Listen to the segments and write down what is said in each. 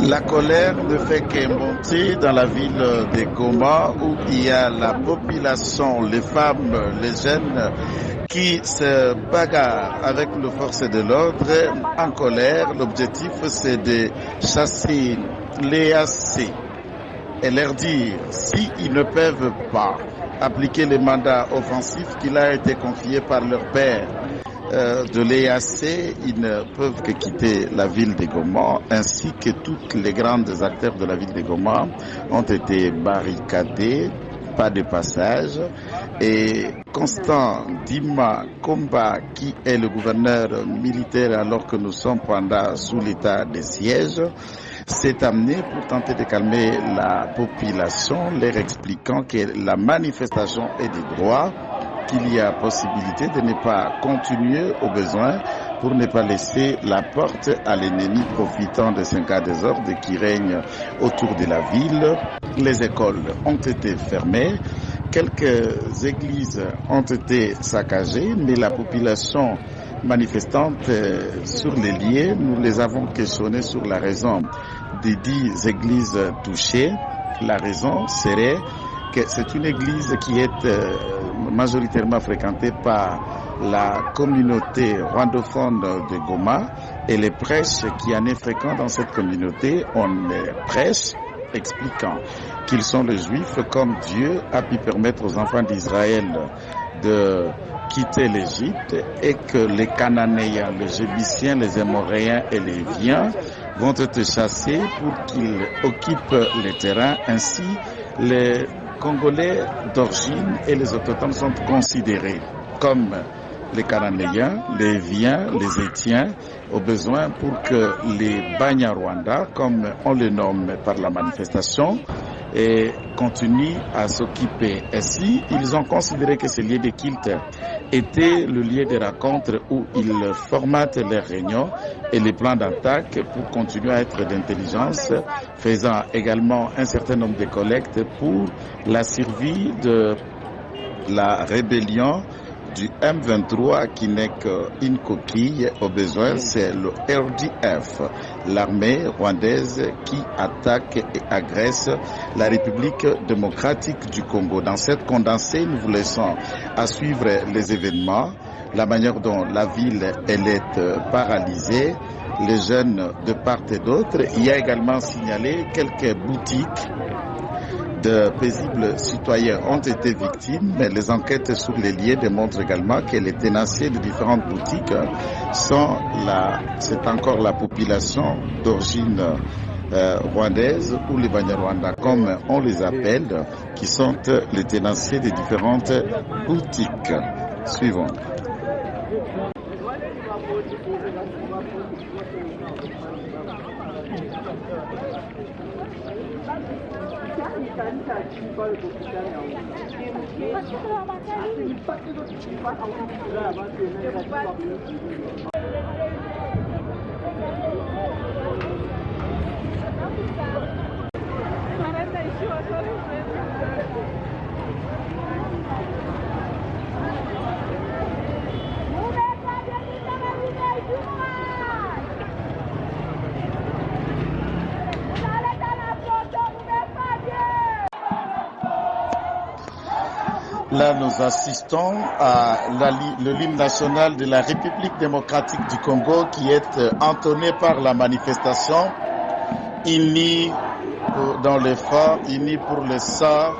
La colère ne fait que monter dans la ville de Goma où il y a la population, les femmes, les jeunes qui se bagarrent avec les forces de l'ordre en colère. L'objectif, c'est de chasser les AC et leur dire s'ils ne peuvent pas appliquer le mandat offensif qui leur a été confié par leur père de l'EAC, ils ne peuvent que quitter la ville de Goma, ainsi que toutes les grandes acteurs de la ville de Goma ont été barricadés, pas de passage. Et Constant Dima Komba, qui est le gouverneur militaire alors que nous sommes sous l'état de siège, s'est amené pour tenter de calmer la population, leur expliquant que la manifestation est des droits, qu'il y a possibilité de ne pas continuer au besoin pour ne pas laisser la porte à l'ennemi profitant de ce cas désordre qui règne autour de la ville. Les écoles ont été fermées, quelques églises ont été saccagées, mais la population manifestante sur les lieux, nous les avons questionnés sur la raison des 10 églises touchées. La raison serait que c'est une église qui est majoritairement fréquentée par la communauté rwandophone de Goma et les prêches qui en est fréquent dans cette communauté, on prêche expliquant qu'ils sont les Juifs comme Dieu a pu permettre aux enfants d'Israël de quitter l'Égypte et que les Cananéens, les Jébusiens, les Émoréens et les Hiviens vont être chassés pour qu'ils occupent les terrains. Ainsi, les Congolais d'origine et les autochtones sont considérés comme les Cananéens, les Hiviens, les Étiens, au besoin pour que les Banyarwanda, comme on les nomme par la manifestation, et continuent à s'occuper. Ainsi, ils ont considéré que ce lieu de culte était le lieu de rencontre où ils formatent leurs réunions et les plans d'attaque pour continuer à être d'intelligence, faisant également un certain nombre de collectes pour la survie de la rébellion du M23 qui n'est qu'une coquille. Au besoin, c'est le RDF, l'armée rwandaise qui attaque et agresse la République démocratique du Congo. Dans cette condensée, nous vous laissons à suivre les événements, la manière dont la ville elle est paralysée, les jeunes de part et d'autre. Il y a également signalé quelques boutiques de paisibles citoyens ont été victimes, mais les enquêtes sur les lieux démontrent également que les tenanciers de différentes boutiques sont là. C'est encore la population d'origine rwandaise ou les Banyarwanda, comme on les appelle, qui sont les tenanciers de différentes boutiques. Suivons. Là, nous assistons à l'hymne national de la République démocratique du Congo qui est entonné par la manifestation, unis dans l'effort, unis pour le sort,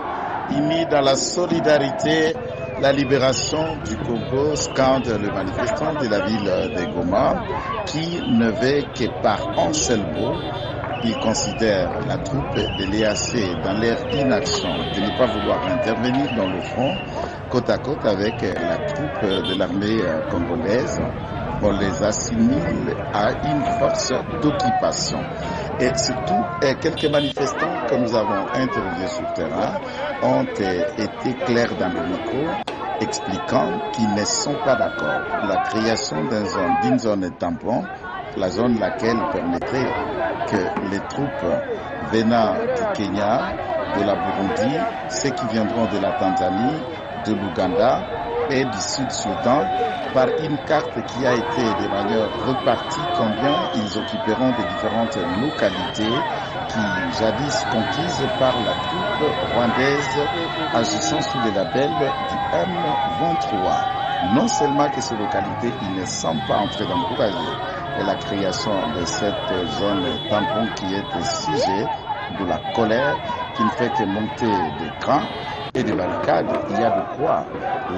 unis dans la solidarité, la libération du Congo, scande le manifestant de la ville de Goma qui ne veut que par un seul mot. Ils considèrent la troupe de l'EAC dans leur inaction de ne pas vouloir intervenir dans le front côte à côte avec la troupe de l'armée congolaise. On les assimile à une force d'occupation. Et surtout, quelques manifestants que nous avons interviewés sur le terrain ont été clairs dans le micro, expliquant qu'ils ne sont pas d'accord pour la création d'une zone tampon, la zone laquelle permettrait que les troupes venant du Kenya, de la Burundi, ceux qui viendront de la Tanzanie, de l'Ouganda et du Sud-Soudan par une carte qui a été de manière repartie combien ils occuperont de différentes localités qui jadis conquises par la troupe rwandaise agissant sous le label du M23. Non seulement que ces localités, ils ne sont pas en train d'encourager la création de cette zone tampon qui est sujet de la colère qui ne fait que monter de cran et de barricades. Il y a de quoi.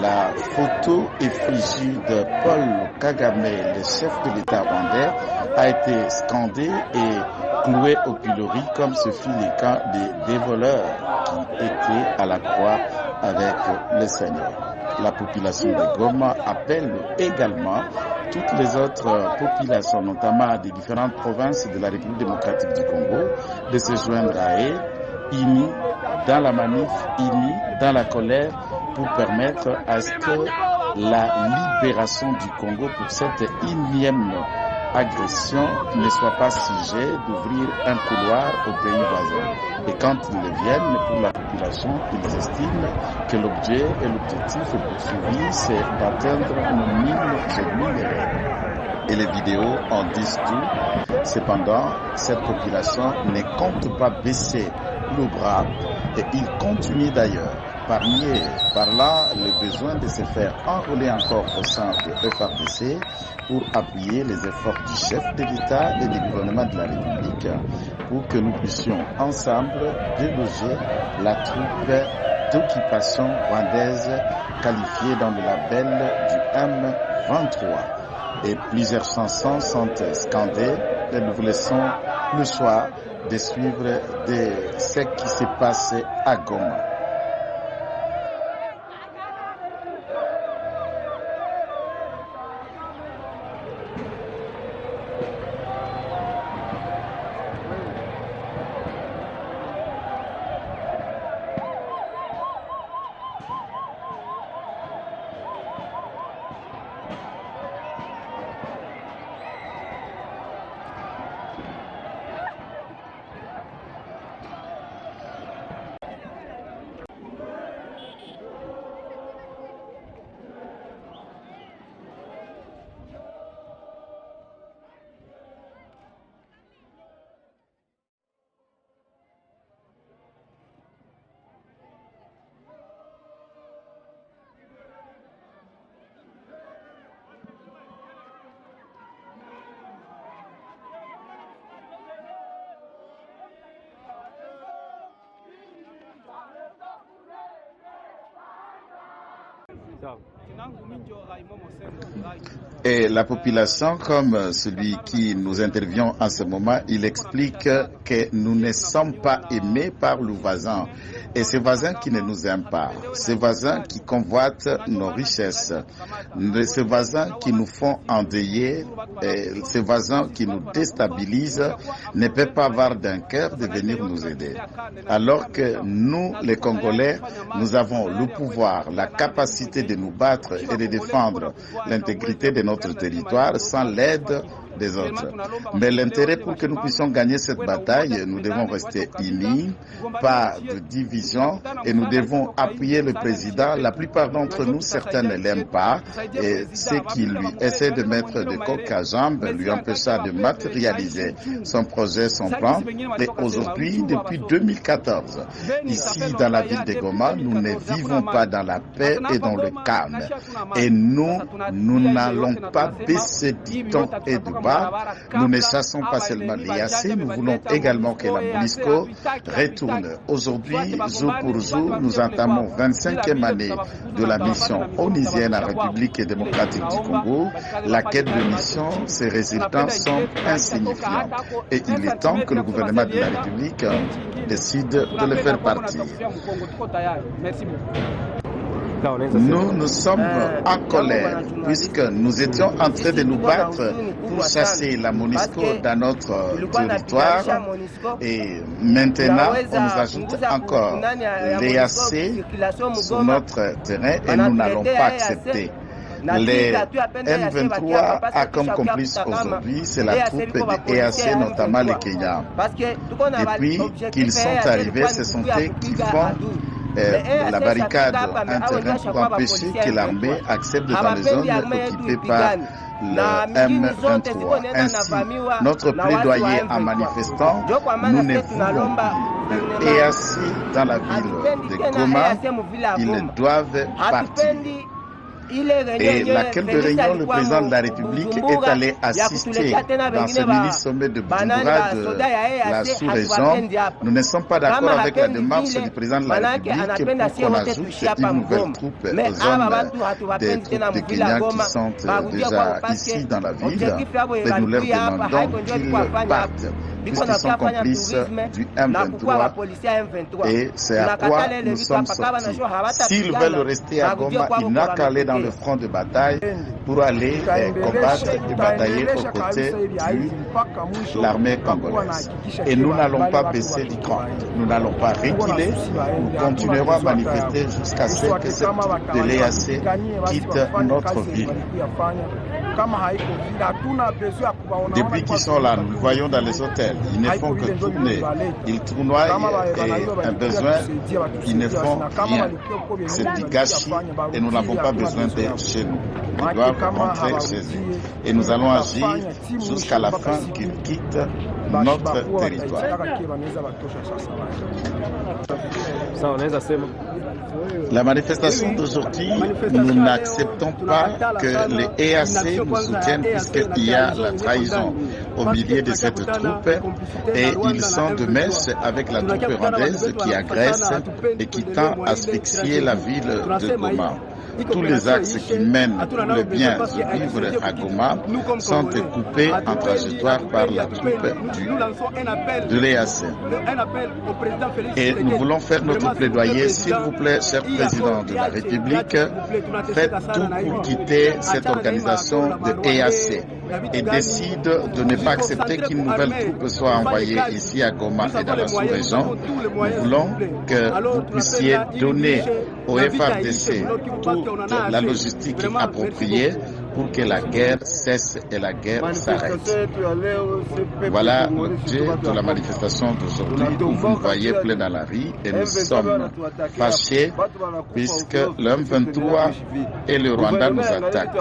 La photo effigie de Paul Kagame, le chef de l'État rwandais, a été scandée et clouée au pilori comme ce fut le cas des voleurs qui étaient à la croix avec le Seigneur. La population de Goma appelle également toutes les autres populations, notamment des différentes provinces de la République démocratique du Congo, de se joindre à eux, unis dans la manif, unis dans la colère, pour permettre à ce que la libération du Congo pour cette énième agression ne soit pas sujet d'ouvrir un couloir au pays voisin. Et quand ils viennent pour la population, ils estiment que l'objet et l'objectif poursuivi, c'est d'atteindre nos mille et les vidéos en disent tout. Cependant, cette population ne compte pas baisser le bras et il continue d'ailleurs par nier par là le besoin de se faire enrôler encore au sein de FARDC pour appuyer les efforts du chef de l'État et du gouvernement de la République pour que nous puissions ensemble déloger la troupe d'occupation rwandaise qualifiée dans le label du M23. Et plusieurs chansons sont scandées et nous vous laissons le choix de suivre de ce qui se passe à Goma. Et la population, comme celui qui nous intervient en ce moment, il explique que nous ne sommes pas aimés par le voisin. Et ces voisins qui ne nous aiment pas, ces voisins qui convoitent nos richesses, ces voisins qui nous font endeuiller, ces voisins qui nous déstabilisent, ne peuvent pas avoir d'un cœur de venir nous aider. Alors que nous, les Congolais, nous avons le pouvoir, la capacité de nous battre et de défendre l'intégrité de notre territoire sans l'aide des autres. Mais l'intérêt pour que nous puissions gagner cette bataille, nous devons rester unis, pas de division, et nous devons appuyer le président. La plupart d'entre nous, certains ne l'aiment pas, et ceux qui lui essaient de mettre des coques à jambes lui empêcha de matérialiser son projet, son plan. Et aujourd'hui, depuis 2014, ici dans la ville de Goma, nous ne vivons pas dans la paix et dans le calme. Et nous n'allons pas baisser du ton et du bas. Nous ne chassons pas seulement l'IAC, nous voulons également que la MONUSCO retourne. Aujourd'hui, jour pour jour, nous entamons 25e année de la mission onusienne en République démocratique du Congo. La quête de mission, ses résultats sont insignifiants. Et il est temps que le gouvernement de la République décide de le faire partir. Nous sommes en colère puisque nous étions en train de nous battre pour chasser la MONUSCO dans notre territoire et maintenant on nous ajoute encore l'EAC sur notre terrain et nous n'allons pas accepter. Les M23 a comme complice aujourd'hui, c'est la troupe de EAC, notamment les Kenyans. Depuis qu'ils sont arrivés, ce sont eux qui font la barricade, un terrain pour empêcher que l'armée accède dans les zones occupées par le M23. Ainsi, notre plaidoyer en manifestant, nous ne voulons plus de EAC dans la ville de Goma, ils doivent partir. Et laquelle de réunion le président de la République est allé assister dans ce mini-sommet de Bujumbura de la sous-région. Nous ne sommes pas d'accord avec la démarche du président de la République pour qu'on ajoute une nouvelle troupe aux zones des troupes de Kenya qui sont déjà ici dans la ville. Et nous leur demandons qu'ils partent, puisqu'ils sont complices du M23. Et c'est à quoi nous sommes sortis. S'ils veulent rester à Goma, il n'a qu'à aller dans le front de bataille pour aller combattre et batailler aux côtés de l'armée congolaise. Et nous n'allons pas baisser du camp, nous n'allons pas reculer, nous continuerons à manifester jusqu'à ce que cette troupe de l'EAC quitte notre ville. Depuis qu'ils sont là, nous le voyons dans les hôtels, ils ne font que tourner, ils tournoient et un besoin, ils ne font rien. C'est du gâchis et nous n'avons pas besoin d'être chez nous. Ils doivent rentrer chez eux. Et nous allons agir jusqu'à la fin qu'ils quittent notre territoire. La manifestation d'aujourd'hui, nous n'acceptons pas que les EAC nous soutiennent puisqu'il y a la trahison au milieu de cette troupe et ils sont de mèche avec la troupe rwandaise qui agresse et qui tend à asphyxier la ville de Goma. Tous les axes qui mènent tous les biens et vivres à Goma sont coupés en trajectoire par la troupe de l'EAC. Et nous voulons faire notre plaidoyer, s'il vous plaît, cher président de la République, faites tout pour quitter cette organisation de EAC et décide de ne pas accepter qu'une nouvelle troupe soit envoyée ici à Goma et dans la sous-région. Nous voulons que vous puissiez donner au FARDC toute la logistique appropriée pour que la guerre cesse et la guerre s'arrête. Voilà l'objet de la manifestation d'aujourd'hui où vous nous voyez plein dans la rue et nous sommes fâchés puisque le M23 et le Rwanda nous attaquent.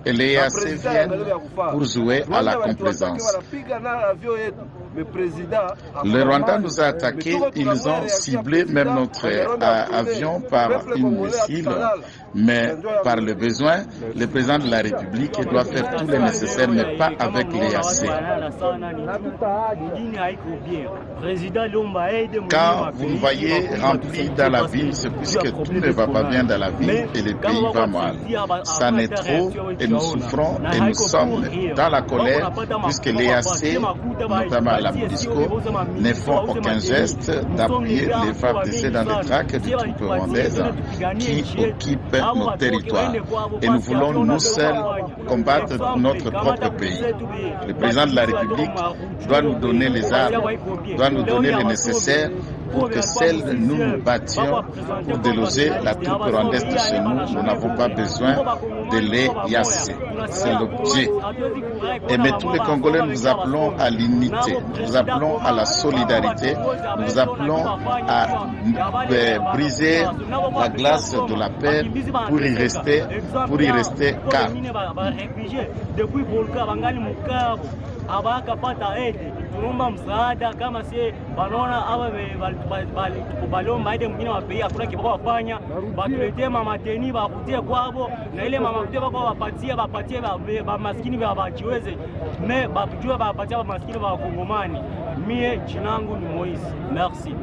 Et les EAC viennent pour jouer à la complaisance. Le Rwanda nous a attaqués, ils ont ciblé même notre avion par une missile, mais par le besoin, le président de la République doit faire tout le nécessaire, mais pas avec l'EAC. Quand vous nous voyez remplis dans la ville, c'est puisque tout ne va pas bien dans la ville et le pays va mal. Ça n'est trop et nous souffrons et nous sommes dans la colère puisque l'EAC, notamment la MONUSCO, ne font aucun geste d'appuyer les FARDC dans les traques des troupes rwandaises qui occupent nos territoires. Et nous voulons nous seuls combattre notre propre pays. Le président de la République doit nous donner les armes, doit nous donner le nécessaire pour que seuls nous battions pour déloger la troupe rwandaise de chez nous. Nous n'avons pas besoin de l'EAC. C'est l'objet. Et mais tous les Congolais, nous appelons à l'unité, nous appelons à la solidarité, nous appelons à briser la glace de la paix pour y rester calme. Abakapata aide tunaomba msaada kama si wanaona awa balomba aide mwingine wa pei hakuna kibao wafanya batuletee mamateni bakutie kwabo na ile mamakutie bako wapatie ba maskini bajiweze me bajue bapatie ba maskini ba Kongomani. Mie jinangu ni Moïse. Merci.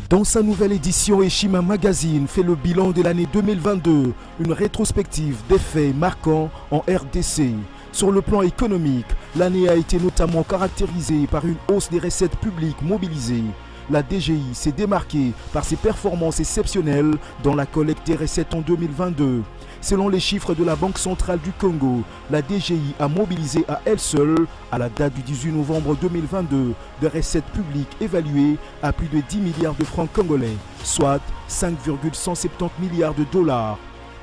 Dans sa nouvelle édition, Eshima Magazine fait le bilan de l'année 2022, une rétrospective des faits marquants en RDC. Sur le plan économique, l'année a été notamment caractérisée par une hausse des recettes publiques mobilisées. La DGI s'est démarquée par ses performances exceptionnelles dans la collecte des recettes en 2022. Selon les chiffres de la Banque centrale du Congo, la DGI a mobilisé à elle seule, à la date du 18 novembre 2022, des recettes publiques évaluées à plus de 10 milliards de francs congolais, soit 5,170 milliards de dollars.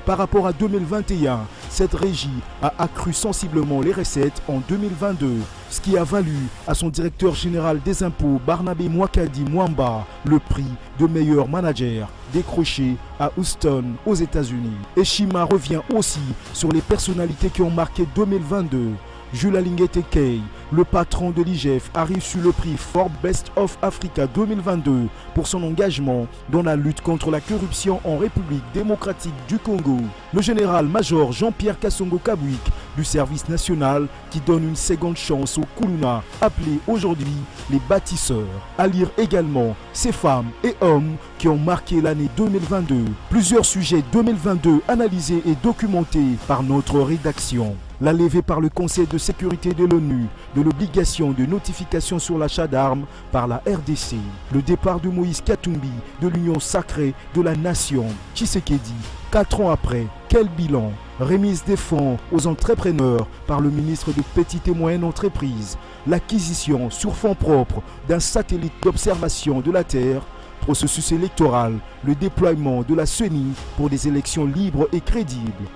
Par rapport à 2021, cette régie a accru sensiblement les recettes en 2022, ce qui a valu à son directeur général des impôts, Barnabé Mwakadi Mwamba, le prix de meilleur manager décroché à Houston, aux États-Unis. Eshima revient aussi sur les personnalités qui ont marqué 2022. Jules Alingete Kay, le patron de l'IGF, a reçu le prix Forbes Best of Africa 2022 pour son engagement dans la lutte contre la corruption en République démocratique du Congo. Le général-major Jean-Pierre Kassongo Kabwik du service national qui donne une seconde chance aux Kuluna, appelés aujourd'hui les bâtisseurs. À lire également ces femmes et hommes qui ont marqué l'année 2022. Plusieurs sujets 2022 analysés et documentés par notre rédaction. La levée par le Conseil de sécurité de l'ONU de l'obligation de notification sur l'achat d'armes par la RDC. Le départ de Moïse Katumbi de l'Union sacrée de la nation. Tshisekedi, 4 ans après, quel bilan? Remise des fonds aux entrepreneurs par le ministre de Petites et Moyennes Entreprises. L'acquisition sur fonds propres d'un satellite d'observation de la Terre. Processus électoral, le déploiement de la CENI pour des élections libres et crédibles.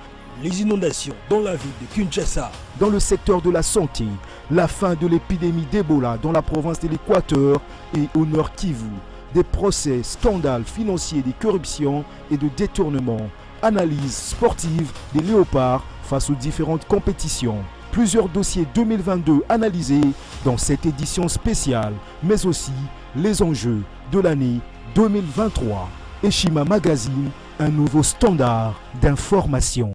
Les inondations dans la ville de Kinshasa. Dans le secteur de la santé, la fin de l'épidémie d'Ebola dans la province de l'Équateur et au Nord Kivu. Des procès, scandales financiers, des corruptions et de détournements. Analyse sportive des léopards face aux différentes compétitions. Plusieurs dossiers 2022 analysés dans cette édition spéciale, mais aussi les enjeux de l'année 2023. Eshima Magazine, un nouveau standard d'information.